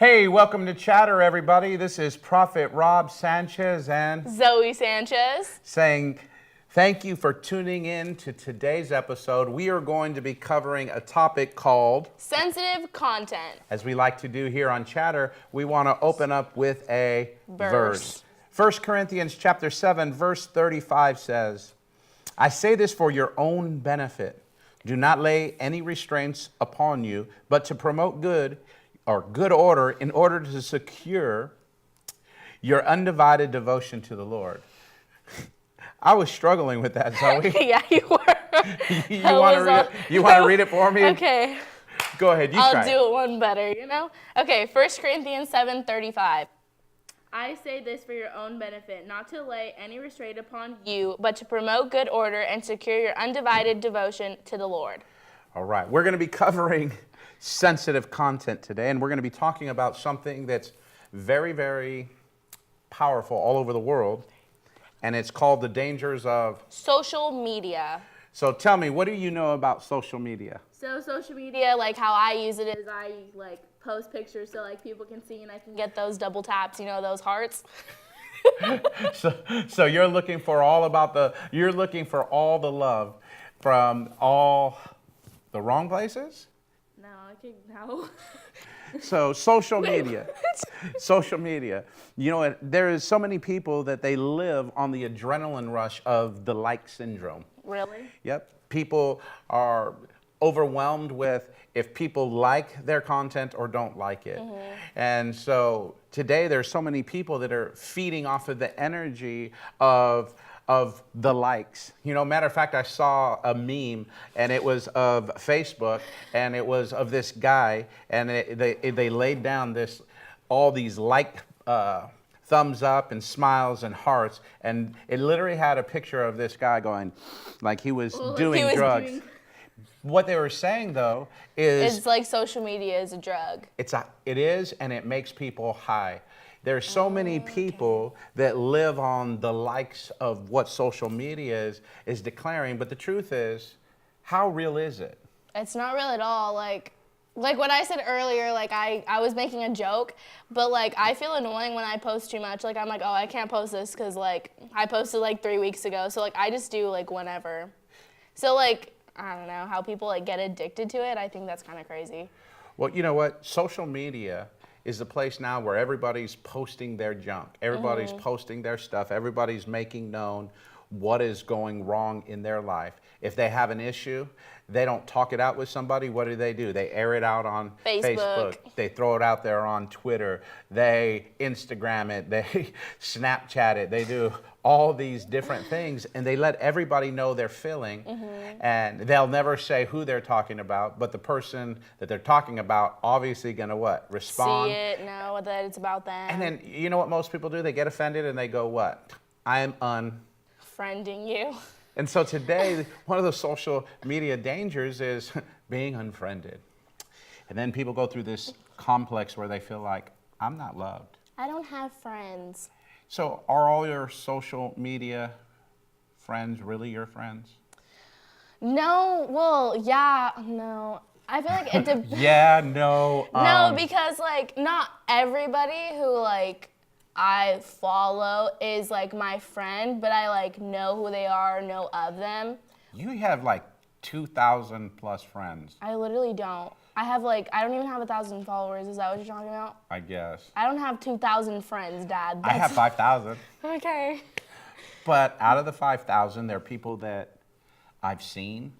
Hey, welcome to Chatter, everybody. This is Prophet Rob Sanchez and Zoe Sanchez. saying thank you for tuning in to today's episode. We are going to be covering a topic called Sensitive content. as we like to do here on Chatter, we want to open up with a verse. 1 Corinthians chapter 7, verse 35 says, I say this for your own benefit. Do not lay any restraints upon you, but to promote good order in order to secure your undivided devotion to the Lord. I was struggling with that, Zoe. Yeah, you were. You want to read it for me? Okay. Go ahead, I'll try do it one better, Okay, 1 Corinthians 7:35. I say this for your own benefit, not to lay any restraint upon you, but to promote good order and secure your undivided devotion to the Lord. All right, we're going to be covering sensitive content today, and we're going to be talking about something that's very, very powerful all over the world, and it's called the dangers of social media. So tell me, what do you know about social media? So social media, like how I use it is I post pictures so people can see and I can get those double taps, those hearts. So you're looking for all the love from all the wrong places? No. So social media, there is so many people that they live on the adrenaline rush of the like syndrome. Really? Yep. People are overwhelmed with if people like their content or don't like it. Mm-hmm. And so today there's so many people that are feeding off of the energy of the likes. Matter of fact, I saw a meme, and it was of Facebook, and it was of this guy, and they laid down all these thumbs up and smiles and hearts, and it literally had a picture of this guy going like he was doing drugs. What they were saying, though, is it's like social media is a drug. It is, and it makes people high. There's so many people that live on the likes of what social media is declaring, but the truth is, how real is it? It's not real at all. Like what I said earlier, I was making a joke, but I feel annoying when I post too much. I'm like, oh, I can't post this because I posted 3 weeks ago, so I just do whenever. So I don't know how people get addicted to it. I think that's kind of crazy. Well, you know what? Social media is the place now where everybody's posting their junk. Everybody's posting their stuff. Everybody's making known what is going wrong in their life. If they have an issue, they don't talk it out with somebody. What do? They air it out on Facebook. They throw it out there on Twitter. They Instagram it. They Snapchat it. They do all these different things, and they let everybody know their feeling. And they'll never say who they're talking about, but the person that they're talking about obviously gonna what? Respond. See it, know that it's about them. And then you know what most people do? They get offended and they go, what? I'm unfriending you. And so today, one of the social media dangers is being unfriended. And then people go through this complex where they feel like, I'm not loved. I don't have friends. So are all your social media friends really your friends? No, well, yeah, no. I feel like it depends. Yeah, no. No, because not everybody who I follow is my friend, but I know who they are, know of them. You have 2,000 plus friends. I literally don't. I have I don't even have 1,000 followers. Is that what you're talking about? I guess. I don't have 2,000 friends, Dad. I have 5,000. Okay. But out of the 5,000, there are people that I've seen,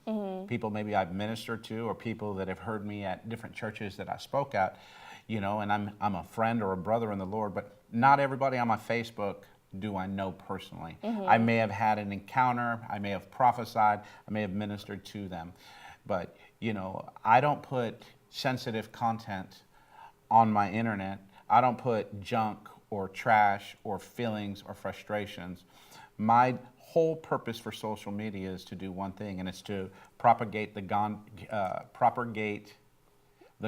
people maybe I've ministered to, or people that have heard me at different churches that I spoke at, and I'm a friend or a brother in the Lord, but not everybody on my Facebook do I know personally. I may have had an encounter, I may have prophesied, I may have ministered to them. But, I don't put sensitive content on my internet. I don't put junk or trash or feelings or frustrations. My whole purpose for social media is to do one thing, and it's to propagate the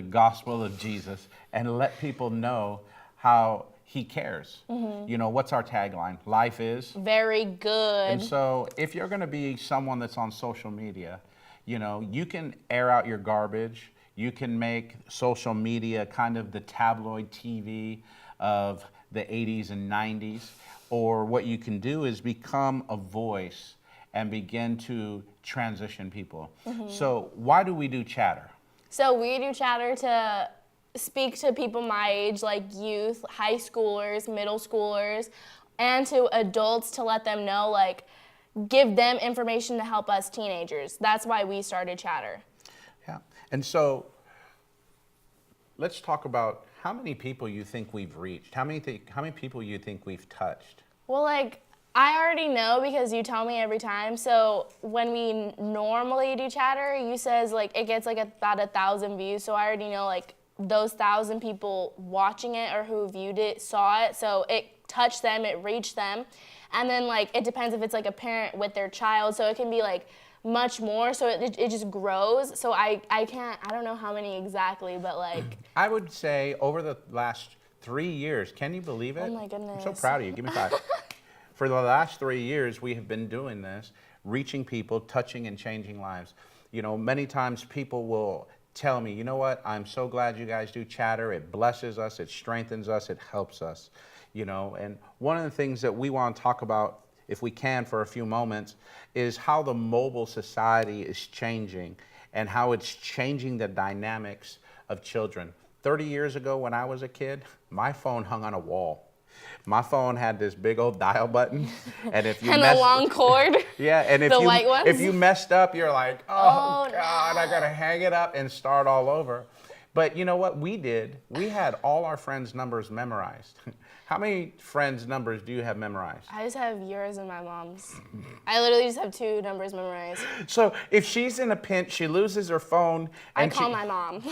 gospel of Jesus and let people know how he cares. What's our tagline? Life is very good. And so if you're going to be someone that's on social media, you can air out your garbage. You can make social media kind of the tabloid TV of the 80s and 90s. Or what you can do is become a voice and begin to transition people. So why do we do Chatter? So we do Chatter to speak to people my age, like youth, high schoolers, middle schoolers, and to adults to let them know, like, give them information to help us teenagers. That's why we started Chatter. Yeah. And so let's talk about how many people you think we've reached. How many people you think we've touched? Well, like, I already know because you tell me every time. So when we normally do Chatter, you says like it gets like about 1,000 views. So I already know like those 1,000 people watching it or who viewed it saw it. So it touched them, it reached them. And then like it depends if it's like a parent with their child. So it can be like much more. So it just grows. So I don't know how many exactly, but like. I would say over the last 3 years, can you believe it? Oh my goodness. I'm so proud of you. Give me 5. For the last 3 years, we have been doing this, reaching people, touching and changing lives. You know, many times people will tell me, you know what, I'm so glad you guys do Chatter. It blesses us, it strengthens us, it helps us. You know, and one of the things that we want to talk about, if we can for a few moments, is how the mobile society is changing and how it's changing the dynamics of children. 30 years ago when I was a kid, my phone hung on a wall. My phone had this big old dial button, and if you And a long cord. yeah, and The white ones? if you messed up, you're like, oh God, I gotta hang it up and start all over. But you know what we did? We had all our friends' numbers memorized. How many friends' numbers do you have memorized? I just have yours and my mom's. I literally just have 2 numbers memorized. So if she's in a pinch, she loses her phone. I And call my mom.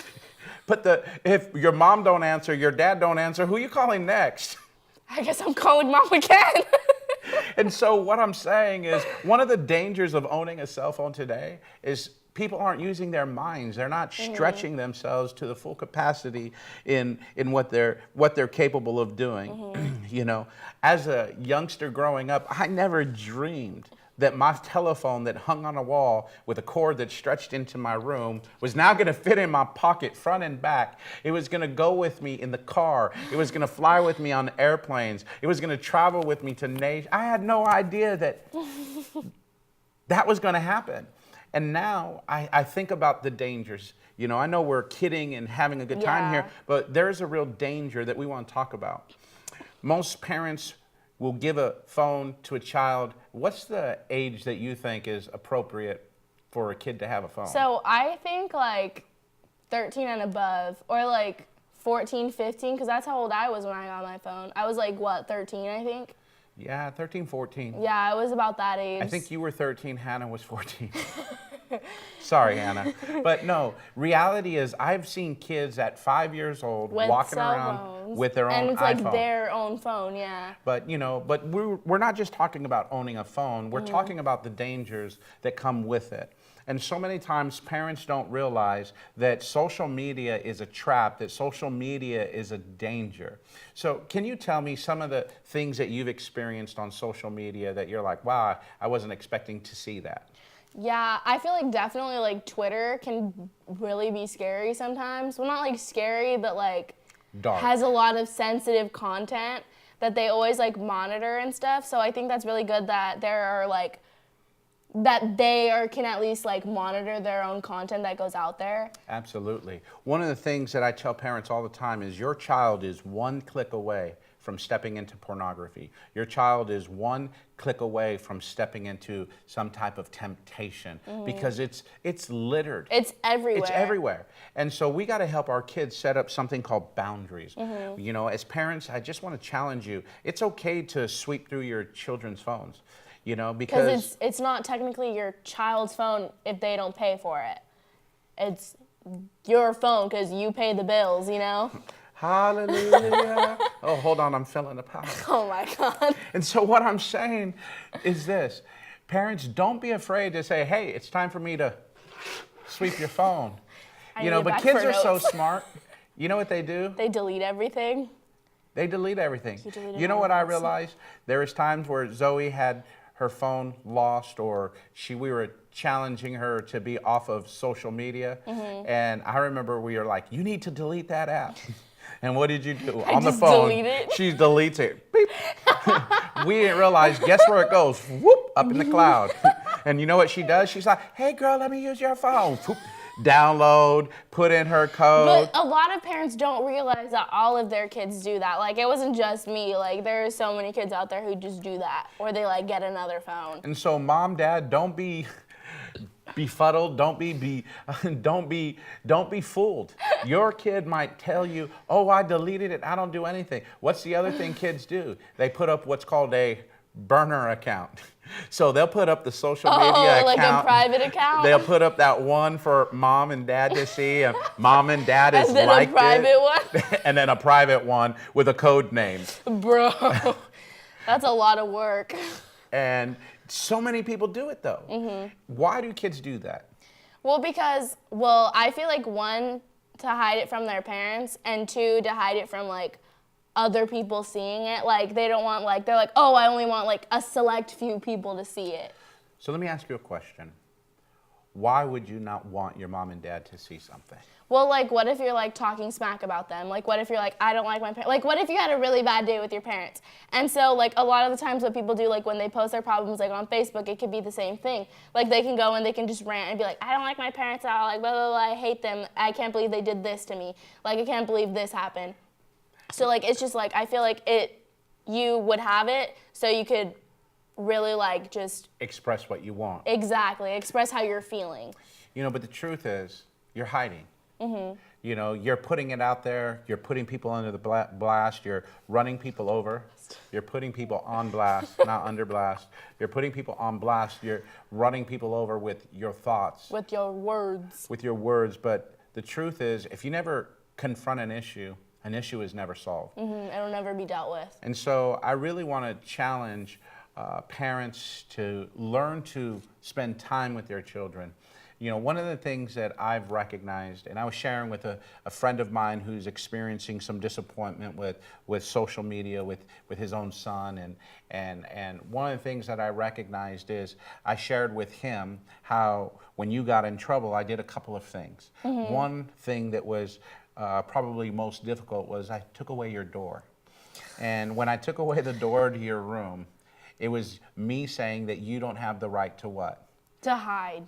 But if your mom don't answer, your dad don't answer, who are you calling next? I guess I'm calling mom again. And so what I'm saying is one of the dangers of owning a cell phone today is people aren't using their minds. They're not stretching themselves to the full capacity in what they're capable of doing. You know, as a youngster growing up, I never dreamed that my telephone that hung on a wall with a cord that stretched into my room was now going to fit in my pocket front and back. It was going to go with me in the car. It was going to fly with me on airplanes. It was going to travel with me to nations. I had no idea that that was going to happen. And now I think about the dangers. You know, I know we're kidding and having a good time here, but there's a real danger that we want to talk about. Most parents will give a phone to a child. What's the age that you think is appropriate for a kid to have a phone? So I think like 13 and above, or like 14, 15, because that's how old I was when I got my phone. I was like, what, 13, I think? Yeah, 13, 14. Yeah, I was about that age. I think you were 13, Hannah was 14. Sorry, Hannah. But no, reality is I've seen kids at 5 years old with walking cell around phones. with their own and it's iPhone. like their own phone, yeah. But you know, but we're not just talking about owning a phone. We're talking about the dangers that come with it. And so many times parents don't realize that social media is a trap, that social media is a danger. So can you tell me some of the things that you've experienced on social media that you're like, wow, I wasn't expecting to see that? Yeah, I feel like definitely like Twitter can really be scary sometimes. Well, not like scary, but like Dark. has a lot of sensitive content that they always like monitor and stuff. So I think that's really good that there are like that can at least like monitor their own content that goes out there. Absolutely. One of the things that I tell parents all the time is your child is one click away from stepping into pornography. Your child is one click away from stepping into some type of temptation because it's littered. It's everywhere. It's everywhere. And so we got to help our kids set up something called boundaries. You know, as parents, I just want to challenge you. It's okay to sweep through your children's phones, you know, because it's not technically your child's phone if they don't pay for it. It's your phone because you pay the bills, you know? hallelujah. Oh, hold on, I'm feeling the power. Oh my God. And so what I'm saying is this. Parents, don't be afraid to say, hey, it's time for me to sweep your phone. I You know, need but back kids for are so notes. smart. You know what they do? They delete everything. They delete everything. You deleted You know my what I notes. realized? There was times where Zoe had her phone lost, or we were challenging her to be off of social media. And I remember we were like, you need to delete that app. And what did you do? On the just phone, delete it. she deletes it. Beep. We didn't realize, guess where it goes? Whoop, up in the cloud. And you know what she does? She's like, hey girl, let me use your phone. Whoop. Download, put in her code. But a lot of parents don't realize that all of their kids do that. Like, it wasn't just me. Like, there are so many kids out there who just do that, or they like get another phone. And so, mom, dad, don't be befuddled. Don't be fooled. Your kid might tell you, "Oh, I deleted it. I don't do anything." What's the other thing kids do? They put up what's called a burner account. So they'll put up the social media account. Like a private account? They'll put up that one for mom and dad to see, and mom and dad is And then liked a private it. one? And then a private one with a code name. Bro, that's a lot of work. And so many people do it though. Why do kids do that? Well, because, I feel like one, to hide it from their parents, and two, to hide it from like other people seeing it. Like, they don't want, like, they're like, oh, I only want like a select few people to see it. So let me ask you a question. Why would you not want your mom and dad to see something? Well, like, what if you're like talking smack about them? Like, what if you're like, I don't like my parents? Like, what if you had a really bad day with your parents? And so, like, a lot of the times what people do, like, when they post their problems, like, on Facebook, it could be the same thing. Like, they can go and they can just rant and be like, I don't like my parents at all. Like, blah, blah, blah, I hate them. I can't believe they did this to me. Like, I can't believe this happened. So, like, it's just, like, I feel like you would have it so you could really, like, just Express what you want. exactly express how you're feeling. You know, but the truth is, you're hiding. You know, you're putting it out there. You're putting people under the blast. You're running people over. You're putting people on blast, not under blast. You're putting people on blast. You're running people over with your thoughts. With your words. With your words. But the truth is, if you never confront an issue is never solved. It'll never be dealt with. And so I really want to challenge parents to learn to spend time with their children. You know, one of the things that I've recognized, and I was sharing with a friend of mine who's experiencing some disappointment with social media, with his own son, and one of the things that I recognized is I shared with him how when you got in trouble, I did a couple of things. One thing that was probably most difficult was I took away your door. And when I took away the door to your room, it was me saying that you don't have the right to what? To hide.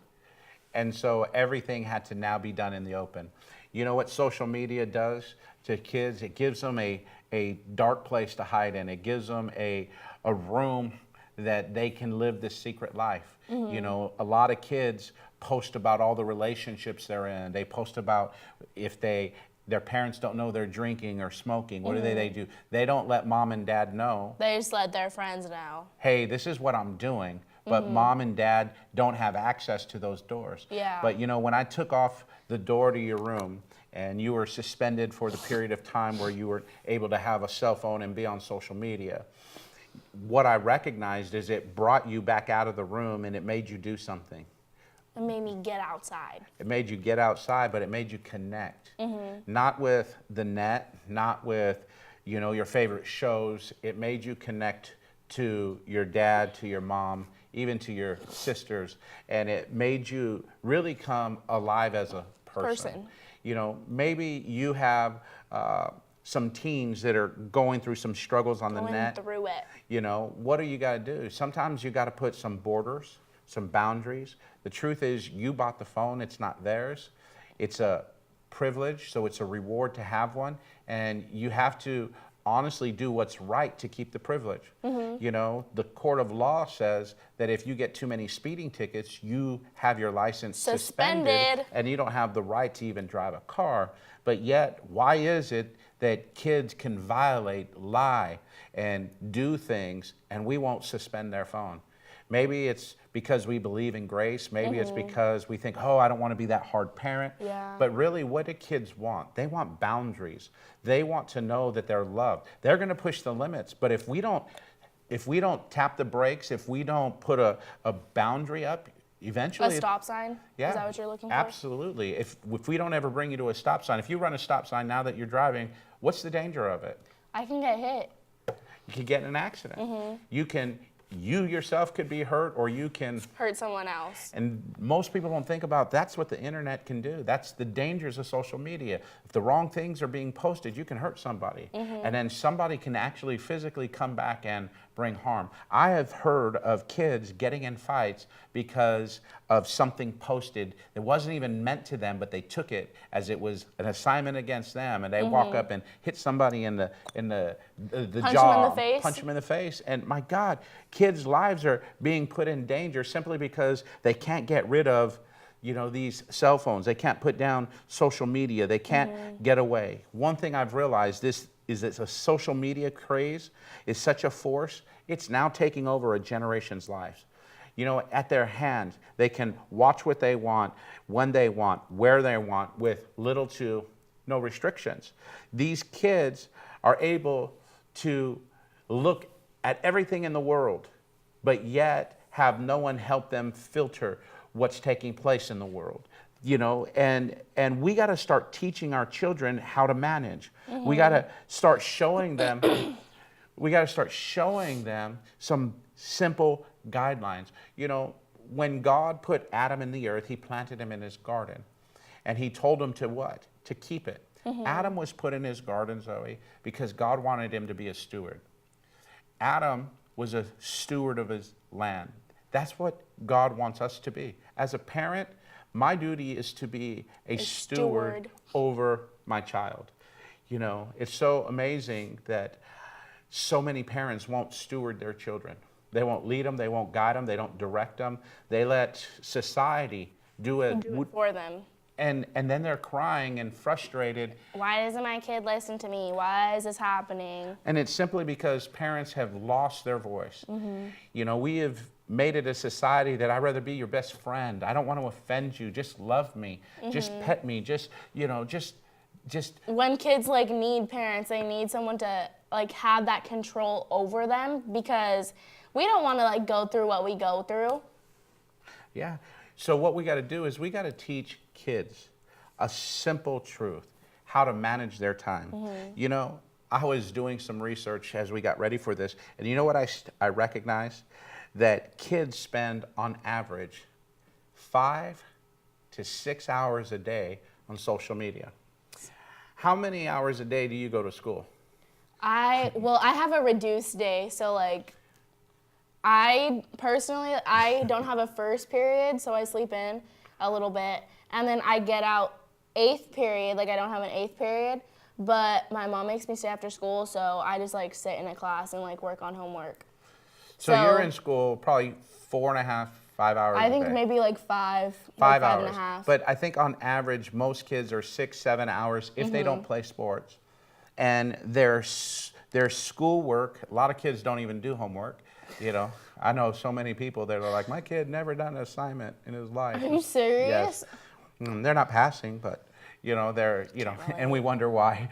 And so everything had to now be done in the open. You know what social media does to kids? It gives them a dark place to hide in. It gives them a room that they can live this secret life. You know, a lot of kids post about all the relationships they're in. They post about if their parents don't know they're drinking or smoking. What do they do? They don't let mom and dad know. They just let their friends know. Hey, this is what I'm doing. But mom and dad don't have access to those doors. Yeah. But you know, when I took off the door to your room and you were suspended for the period of time where you were able to have a cell phone and be on social media, what I recognized is it brought you back out of the room and it made you do something. It made me get outside. It made you get outside, but it made you connect. Not with the net, not with, you know, your favorite shows. It made you connect to your dad, to your mom, even to your sisters, and it made you really come alive as a person. You know, maybe you have some teens that are going through some struggles on the net. Going through it. You know, what do you got to do? Sometimes you got to put some borders, some boundaries. The truth is, you bought the phone, it's not theirs. It's a privilege, so it's a reward to have one, and you have to honestly do what's right to keep the privilege. You know, the court of law says that if you get too many speeding tickets, you have your license suspended and you don't have the right to even drive a car. But yet, why is it that kids can violate, lie, and do things and we won't suspend their phone? Maybe it's because we believe in grace. Maybe it's because we think, oh, I don't want to be that hard parent. Yeah. But really, what do kids want? They want boundaries. They want to know that they're loved. They're going to push the limits. But if we don't tap the brakes, if we don't put a boundary up, eventually... A stop sign? Yeah. Is that what you're looking for? Absolutely. If we don't ever bring you to a stop sign, if you run a stop sign now that you're driving, what's the danger of it? I can get hit. You could get in an accident. you yourself could be hurt, or you can Hurt someone else. and most people don't think about that's what the internet can do. That's the dangers of social media. If the wrong things are being posted, you can hurt somebody. And then somebody can actually physically come back and bring harm. I have heard of kids getting in fights because of something posted that wasn't even meant to them, but they took it as it was an assignment against them, and they walk up and hit somebody in the jaw, punch them in the face. And my God, kids' lives are being put in danger simply because they can't get rid of, these cell phones. They can't put down social media. They can't get away. One thing I've realized is that a social media craze is such a force. It's now taking over a generation's lives. At their hand, they can watch what they want, when they want, where they want, with little to no restrictions. These kids are able to look at everything in the world, but yet have no one help them filter what's taking place in the world. And we got to start teaching our children how to manage. We got to start showing them some simple guidelines. When God put Adam in the earth, he planted him in his garden, and he told him to what? To keep it. Adam was put in his garden, Zoe, because God wanted him to be a steward. Adam was a steward of his land. That's what God wants us to be. As a parent, my duty is to be a steward over my child. It's so amazing that so many parents won't steward their children. They won't lead them, they won't guide them, they don't direct them. They let society do it for them. And then they're crying and frustrated. Why doesn't my kid listen to me? Why is this happening? And it's simply because parents have lost their voice. We have made it a society that I'd rather be your best friend. I don't want to offend you. Just love me. Just pet me. Just. When kids need parents, they need someone to have that control over them, because we don't want to go through what we go through. Yeah. So what we got to do is we got to teach kids a simple truth, how to manage their time. I was doing some research as we got ready for this, and you know what I recognized? That kids spend on average 5 to 6 hours a day on social media. How many hours a day do you go to school? I have a reduced day, so I personally don't have a first period, so I sleep in a little bit, and then I get out 8th period. I don't have an 8th period, but my mom makes me stay after school, so I just sit in a class and work on homework. So you're in school probably 4.5, 5 hours a day. I think maybe 5. 5 5 hours. and a half. But I think on average, most kids are 6, 7 hours if they don't play sports. And their schoolwork, a lot of kids don't even do homework. I know so many people that are like, my kid never done an assignment in his life. Are you serious? Yes. They're not passing, but they're and we wonder why.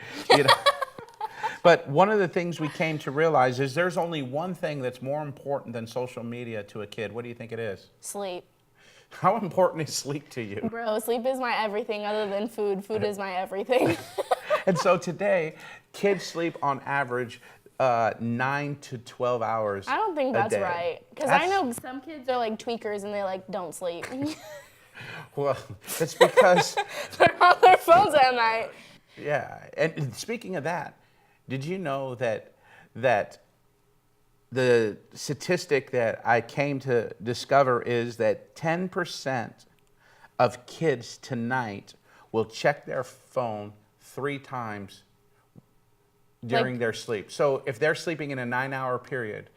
But one of the things we came to realize is there's only one thing that's more important than social media to a kid. What do you think it is? Sleep. How important is sleep to you? Bro, sleep is my everything other than food. Food is my everything. And so today, kids sleep on average 9 to 12 hours. I don't think a that's day. right. Because I know some kids are tweakers and they don't sleep. Well, it's because They're on their phones at night. Yeah, and speaking of that, did you know that the statistic that I came to discover is that 10% of kids tonight will check their phone 3 times during their sleep. So if they're sleeping in a 9-hour period,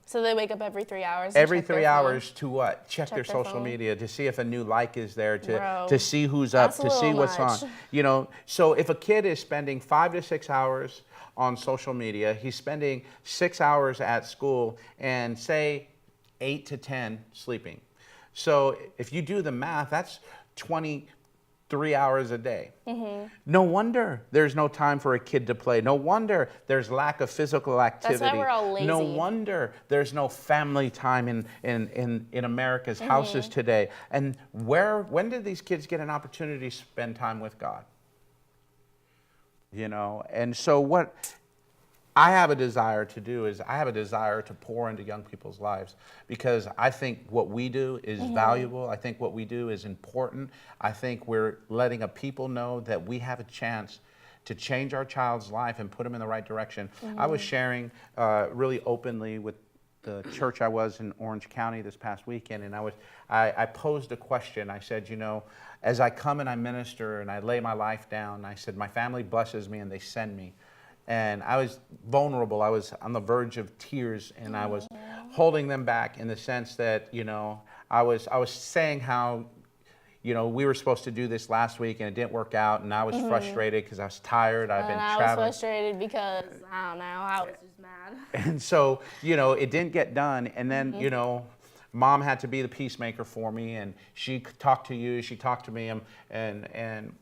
so they wake up every 3 hours. Every 3 hours to what? Check their social phone. media to see if a new like is there, Bro, to see who's up, that's a to see little what's much. on. So if a kid is spending 5 to 6 hours on social media, he's spending 6 hours at school, and say 8 to 10 sleeping. So if you do the math, that's 23 hours a day. No wonder there's no time for a kid to play. No wonder there's lack of physical activity. That's why we're all lazy. No wonder there's no family time in America's houses today. And when did these kids get an opportunity to spend time with God? And so I have a desire to do is I have a desire to pour into young people's lives because I think what we do is valuable. I think what we do is important. I think we're letting a people know that we have a chance to change our child's life and put them in the right direction. I was sharing really openly with the church I was in Orange County this past weekend, and I posed a question. I said, you know, as I come and I minister and I lay my life down, I said, my family blesses me and they send me. And I was vulnerable. I was on the verge of tears, and I was holding them back in the sense that, you know, I was saying how, you know, we were supposed to do this last week and it didn't work out, and I was frustrated because I was tired. I've been traveling. I was frustrated because, I don't know, I was just mad. And so, you know, it didn't get done. And then, you know, Mom had to be the peacemaker for me, and she talked to you, she talked to me, and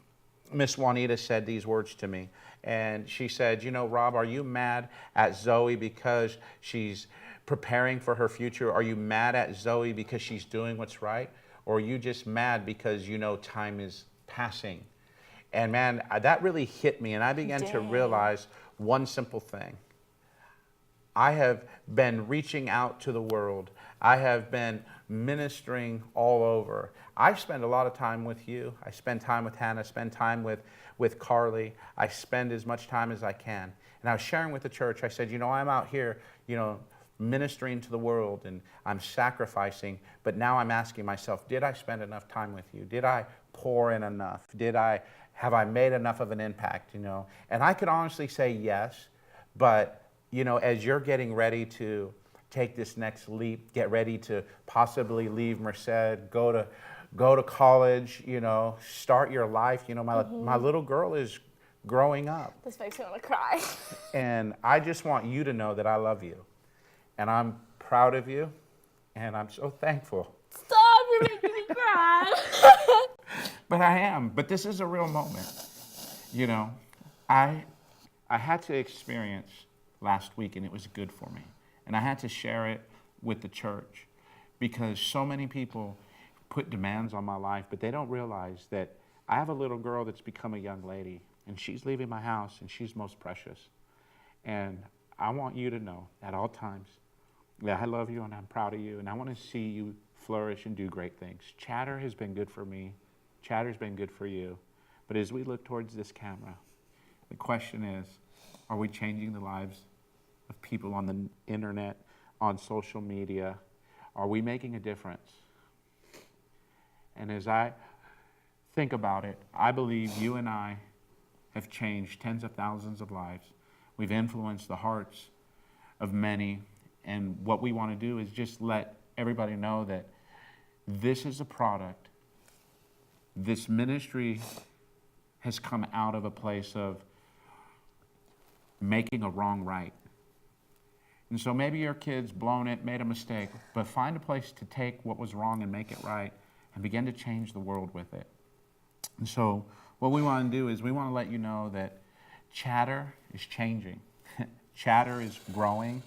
Miss Juanita said these words to me. And she said, you know, Rob, are you mad at Zoe because she's preparing for her future? Are you mad at Zoe because she's doing what's right? Or are you just mad because you know time is passing? And man, that really hit me, and I began to realize one simple thing. I have been reaching out to the world. I have been ministering all over. I spend a lot of time with you. I spend time with Hannah, spend time with Carly. I spend as much time as I can. And I was sharing with the church, I said, you know, I'm out here, you know, ministering to the world, and I'm sacrificing, but now I'm asking myself, did I spend enough time with you? Did I pour in enough? Have I made enough of an impact, you know? And I could honestly say yes, but you know, as you're getting ready to take this next leap, get ready to possibly leave Merced, go to college, you know, start your life. You know, my little girl is growing up. This makes me want to cry. And I just want you to know that I love you. And I'm proud of you. And I'm so thankful. Stop, you're making me cry. But I am. But this is a real moment. You know, I had to experience last week, and it was good for me. And I had to share it with the church because so many people put demands on my life, but they don't realize that I have a little girl that's become a young lady, and she's leaving my house, and she's most precious. And I want you to know at all times that I love you and I'm proud of you, and I want to see you flourish and do great things. Chatter has been good for me. Chatter's been good for you. But as we look towards this camera, the question is, are we changing the lives of people on the internet, on social media? Are we making a difference? And as I think about it, I believe you and I have changed tens of thousands of lives. We've influenced the hearts of many, and what we want to do is just let everybody know that this is a product. This ministry has come out of a place of making a wrong right. And so maybe your kid's blown it, made a mistake, but find a place to take what was wrong and make it right and begin to change the world with it. And so what we want to do is we want to let you know that Chatter is changing. Chatter is growing.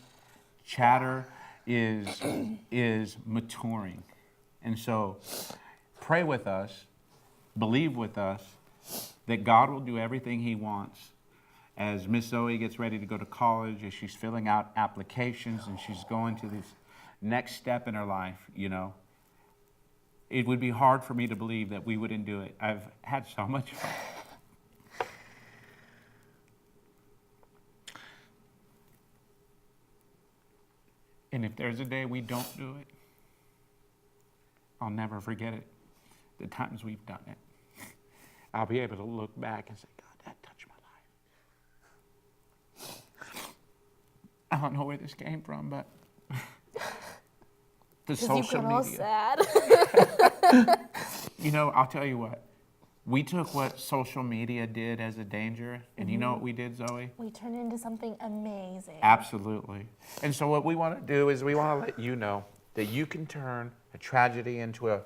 Chatter is maturing. And so pray with us, believe with us that God will do everything He wants. As Miss Zoe gets ready to go to college, as she's filling out applications and she's going to this next step in her life, you know, it would be hard for me to believe that we wouldn't do it. I've had so much fun. And if there's a day we don't do it, I'll never forget it. The times we've done it. I'll be able to look back and say, God, that touched my life. I don't know where this came from, but the social media. Because you got all sad. You know, I'll tell you what. We took what social media did as a danger, and you know what we did, Zoe? We turned it into something amazing. Absolutely. And so what we want to do is we want to let you know that you can turn a tragedy into a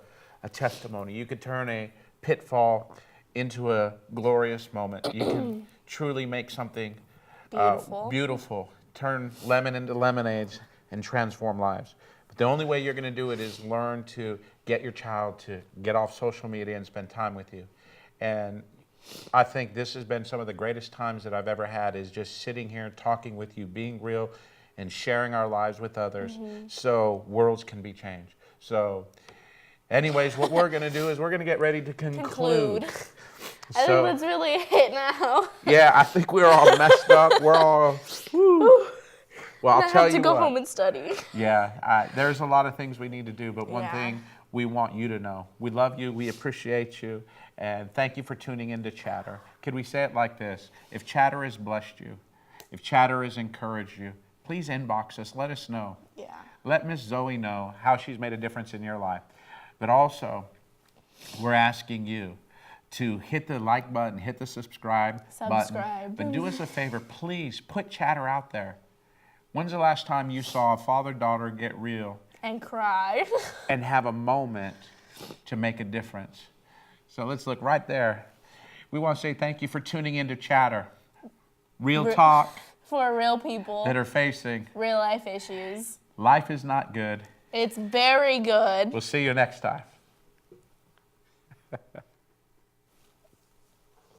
testimony. You can turn a pitfall into a glorious moment. You can truly make something beautiful. Turn lemon into lemonades and transform lives. But the only way you're going to do it is learn to get your child to get off social media and spend time with you. And I think this has been some of the greatest times that I've ever had, is just sitting here talking with you, being real, and sharing our lives with others so worlds can be changed. So anyways, what we're going to do is we're going to get ready to conclude. I think that's really it now. Yeah, I think we're all messed up. We're all, woo. Well, I'll tell you what. I have to go home and study. Yeah, there's a lot of things we need to do, but one Yeah. thing we want you to know. We love you, we appreciate you, and thank you for tuning into Chatter. Could we say it like this? If Chatter has blessed you, if Chatter has encouraged you, please inbox us, let us know. Yeah. Let Miss Zoe know how she's made a difference in your life. But also, we're asking you to hit the like button, hit the subscribe button. But do us a favor, please put Chatter out there. When's the last time you saw a father-daughter get real And cry. and have a moment to make a difference? So let's look right there. We want to say thank you for tuning into Chatter. Real talk For real people. that are facing Real life issues. life is not good. It's very good. We'll see you next time.